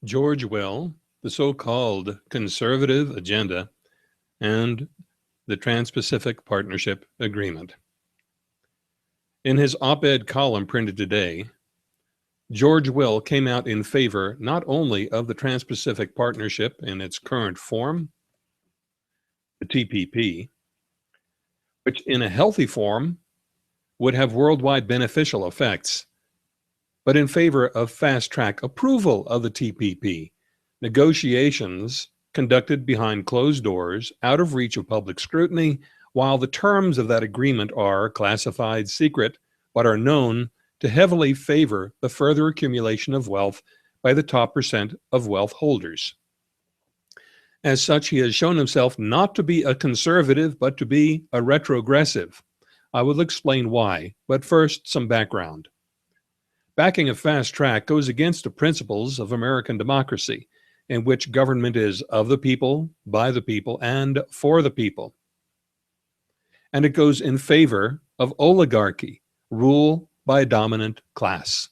George Will, the so-called conservative agenda, and the Trans-Pacific Partnership Agreement. In his op-ed column printed today, George Will came out in favor not only of the Trans-Pacific Partnership in its current form, the TPP, which in a healthy form would have worldwide beneficial effects, but in favor of fast-track approval of the TPP, negotiations conducted behind closed doors, out of reach of public scrutiny, while the terms of that agreement are classified secret, but are known to heavily favor the further accumulation of wealth by the top percent of wealth holders. As such, he has shown himself not to be a conservative, but to be a retrogressive. I will explain why, but first, some background. Backing a fast track goes against the principles of American democracy, in which government is of the people, by the people, and for the people. And it goes in favor of oligarchy, rule by a dominant class.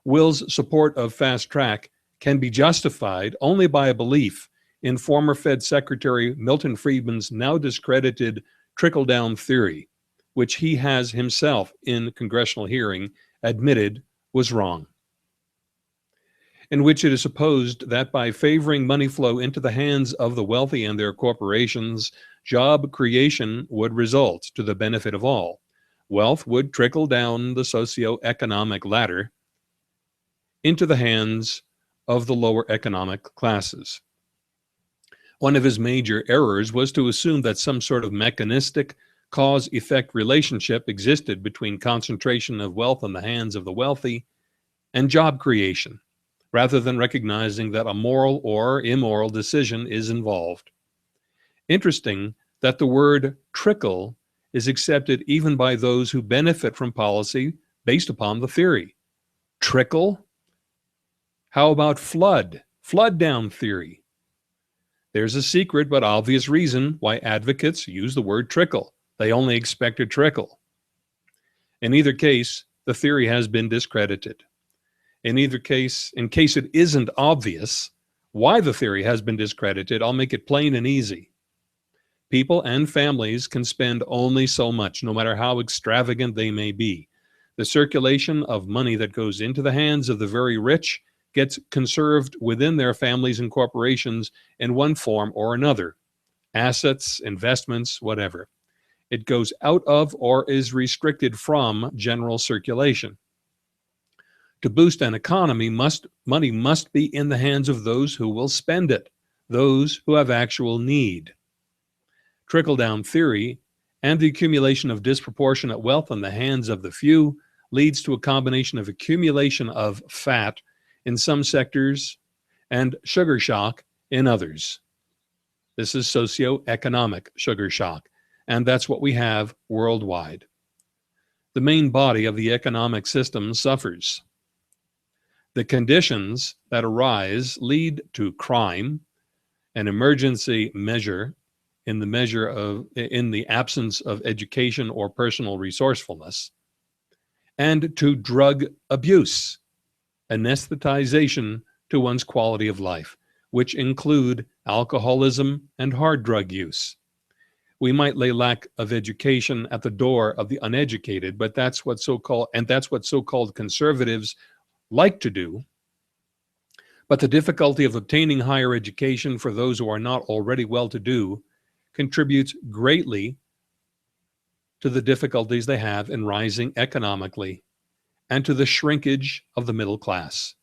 Will's support of fast track can be justified only by a belief in former Fed Secretary Milton Friedman's now discredited trickle-down theory, which he has himself in congressional hearing admitted was wrong, in which it is supposed that by favoring money flow into the hands of the wealthy and their corporations, job creation would result to the benefit of all. Wealth would trickle down the socioeconomic ladder into the hands of the lower economic classes. One of his major errors was to assume that some sort of mechanistic cause-effect relationship existed between concentration of wealth in the hands of the wealthy and job creation, rather than recognizing that a moral or immoral decision is involved. Interesting that the word trickle is accepted even by those who benefit from policy based upon the theory. Trickle? How about flood? Flood down theory. There's a secret but obvious reason why advocates use the word trickle. They only expect a trickle. In either case, the theory has been discredited. In case it isn't obvious why the theory has been discredited, I'll make it plain and easy. People and families can spend only so much, no matter how extravagant they may be. The circulation of money that goes into the hands of the very rich gets conserved within their families and corporations in one form or another. Assets, investments, whatever. It goes out of or is restricted from general circulation. To boost an economy, money must be in the hands of those who will spend it, those who have actual need. Trickle-down theory and the accumulation of disproportionate wealth in the hands of the few leads to a combination of accumulation of fat in some sectors and sugar shock in others. This is socioeconomic sugar shock, and that's what we have worldwide. The main body of the economic system suffers. The conditions that arise lead to crime, an emergency measure in the absence of education or personal resourcefulness, and to drug abuse, anesthetization to one's quality of life, which include alcoholism and hard drug use. We might lay lack of education at the door of the uneducated, but that's what so-called conservatives like to do. But the difficulty of obtaining higher education for those who are not already well-to-do contributes greatly to the difficulties they have in rising economically and to the shrinkage of the middle class.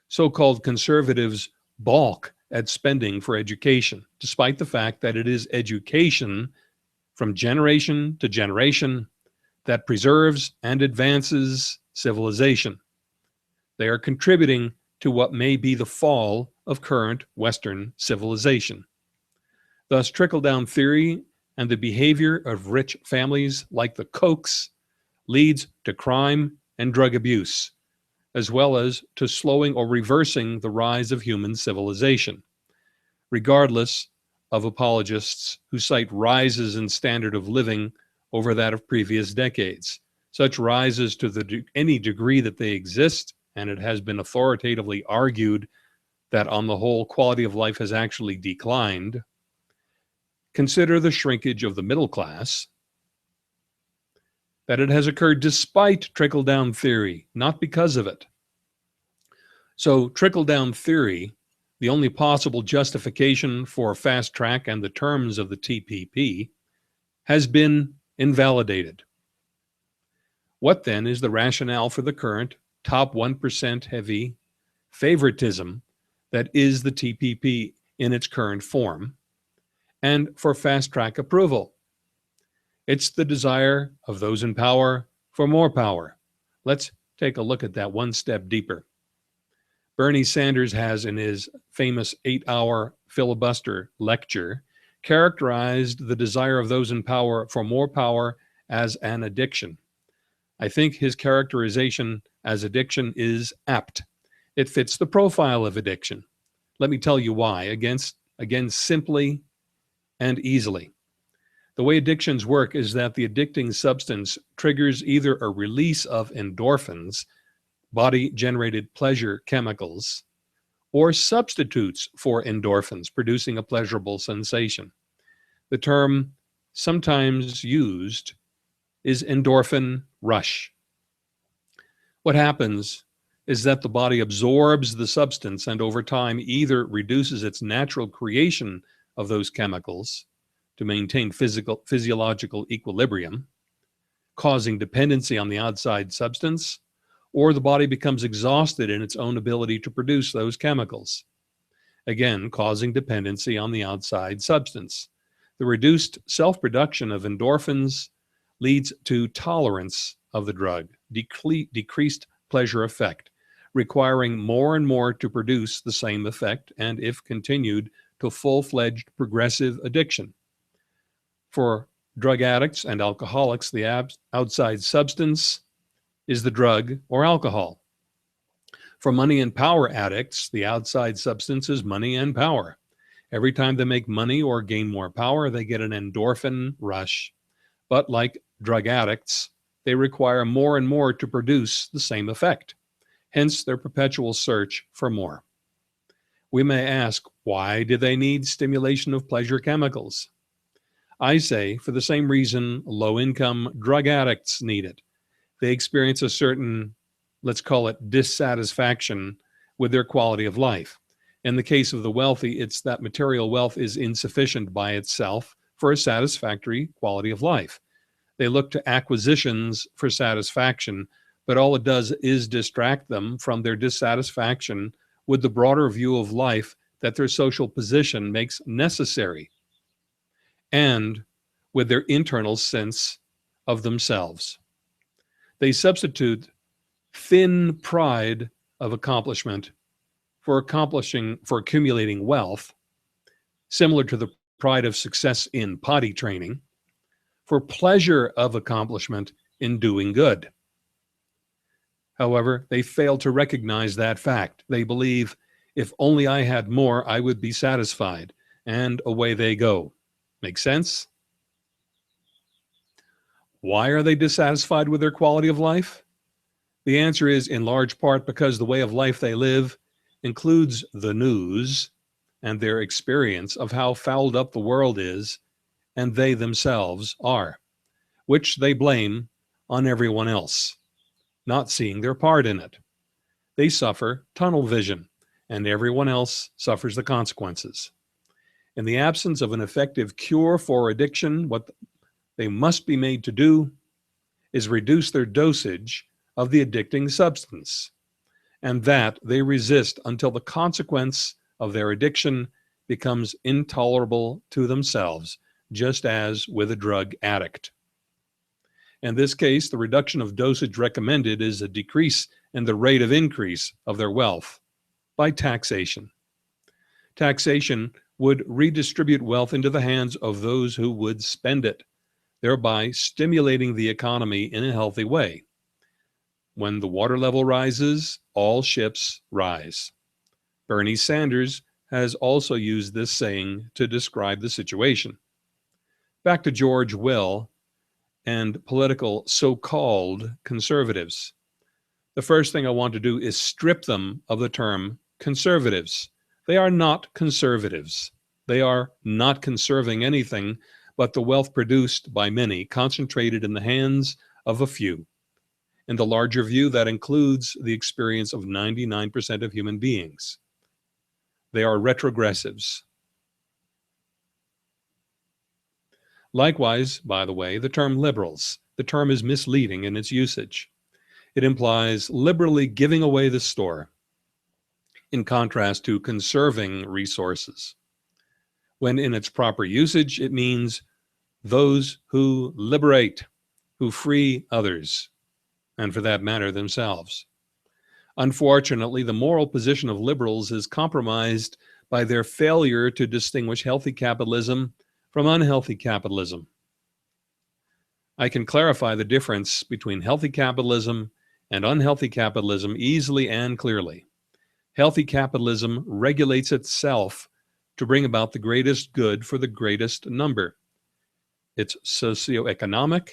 So-called conservatives balk at spending for education, despite the fact that it is education from generation to generation that preserves and advances civilization. They are contributing to what may be the fall of current Western civilization. Thus, trickle-down theory and the behavior of rich families like the Kochs leads to crime and drug abuse, as well as to slowing or reversing the rise of human civilization, regardless of apologists who cite rises in standard of living over that of previous decades. Such rises, to any degree that they exist, and it has been authoritatively argued that on the whole, quality of life has actually declined. Consider the shrinkage of the middle class, that it has occurred despite trickle-down theory, not because of it. So trickle-down theory, the only possible justification for fast track and the terms of the TPP, has been invalidated. What then is the rationale for the current top 1% heavy favoritism that is the TPP in its current form, and for fast track approval? It's the desire of those in power for more power. Let's take a look at that one step deeper. Bernie Sanders has, in his famous 8-hour filibuster lecture, characterized the desire of those in power for more power as an addiction. I think his characterization as addiction is apt. It fits the profile of addiction. Let me tell you why, again, simply and easily. The way addictions work is that the addicting substance triggers either a release of endorphins, body-generated pleasure chemicals, or substitutes for endorphins, producing a pleasurable sensation. The term sometimes used is endorphin rush. What happens is that the body absorbs the substance and over time either reduces its natural creation of those chemicals to maintain physiological equilibrium, causing dependency on the outside substance, or the body becomes exhausted in its own ability to produce those chemicals, again causing dependency on the outside substance. The reduced self-production of endorphins leads to tolerance of the drug, decreased pleasure effect, requiring more and more to produce the same effect, and if continued, to full-fledged progressive addiction. For drug addicts and alcoholics, the outside substance is the drug or alcohol. For money and power addicts, the outside substance is money and power. Every time they make money or gain more power, they get an endorphin rush. But like drug addicts, they require more and more to produce the same effect. Hence their perpetual search for more. We may ask, why do they need stimulation of pleasure chemicals? I say, for the same reason low-income drug addicts need it. They experience a certain, let's call it, dissatisfaction with their quality of life. In the case of the wealthy, it's that material wealth is insufficient by itself for a satisfactory quality of life. They look to acquisitions for satisfaction, but all it does is distract them from their dissatisfaction with the broader view of life that their social position makes necessary, and with their internal sense of themselves. They substitute thin pride of accomplishment for accumulating wealth, similar to the pride of success in potty training, for pleasure of accomplishment in doing good. However, they fail to recognize that fact. They believe, if only I had more, I would be satisfied, and away they go. Make sense? Why are they dissatisfied with their quality of life? The answer is in large part because the way of life they live includes the news and their experience of how fouled up the world is and they themselves are, which they blame on everyone else, not seeing their part in it. They suffer tunnel vision, and everyone else suffers the consequences. In the absence of an effective cure for addiction, what they must be made to do is reduce their dosage of the addicting substance, and that they resist until the consequence of their addiction becomes intolerable to themselves, just as with a drug addict. In this case, the reduction of dosage recommended is a decrease in the rate of increase of their wealth by taxation. Taxation would redistribute wealth into the hands of those who would spend it, thereby stimulating the economy in a healthy way. When the water level rises, all ships rise. Bernie Sanders has also used this saying to describe the situation. Back to George Will and political so-called conservatives. the first thing I want to do is strip them of the term conservatives. They are not conservatives. They are not conserving anything but the wealth produced by many, concentrated in the hands of a few. In the larger view, that includes the experience of 99% of human beings. They are retrogressives. Likewise, by the way, the term liberals. The term is misleading in its usage. It implies liberally giving away the store, in contrast to conserving resources, when in its proper usage, it means those who liberate, who free others, and for that matter, themselves. Unfortunately, the moral position of liberals is compromised by their failure to distinguish healthy capitalism from unhealthy capitalism. I can clarify the difference between healthy capitalism and unhealthy capitalism easily and clearly. Healthy capitalism regulates itself to bring about the greatest good for the greatest number. It's socioeconomic,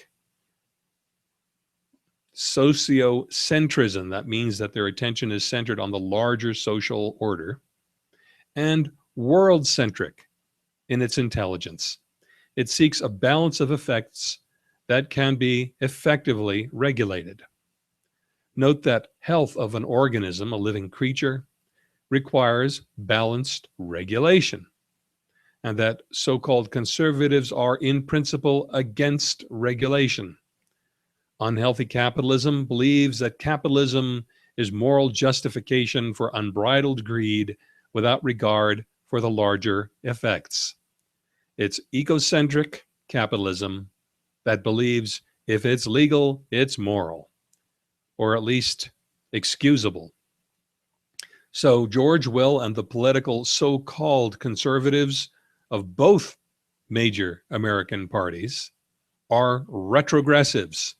sociocentrism. That means that their attention is centered on the larger social order, and world-centric in its intelligence. It seeks a balance of effects that can be effectively regulated. Note that health of an organism, a living creature, requires balanced regulation, and that so-called conservatives are in principle against regulation. Unhealthy capitalism believes that capitalism is moral justification for unbridled greed without regard for the larger effects. It's ecocentric capitalism that believes if it's legal, it's moral, or at least excusable. So George Will and the political so-called conservatives of both major American parties are retrogressives.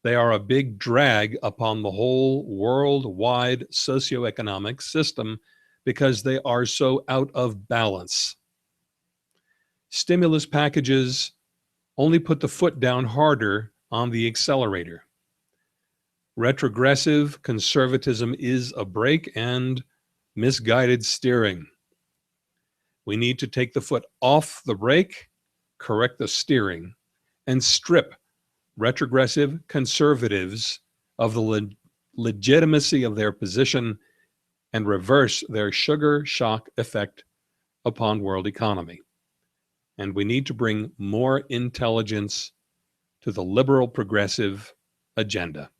They are a big drag upon the whole worldwide socioeconomic system because they are so out of balance. Stimulus packages only put the foot down harder on the accelerator. Retrogressive conservatism is a brake and misguided steering. We need to take the foot off the brake, correct the steering, and strip retrogressive conservatives of the legitimacy of their position and reverse their sugar shock effect upon world economy. And we need to bring more intelligence to the liberal progressive agenda.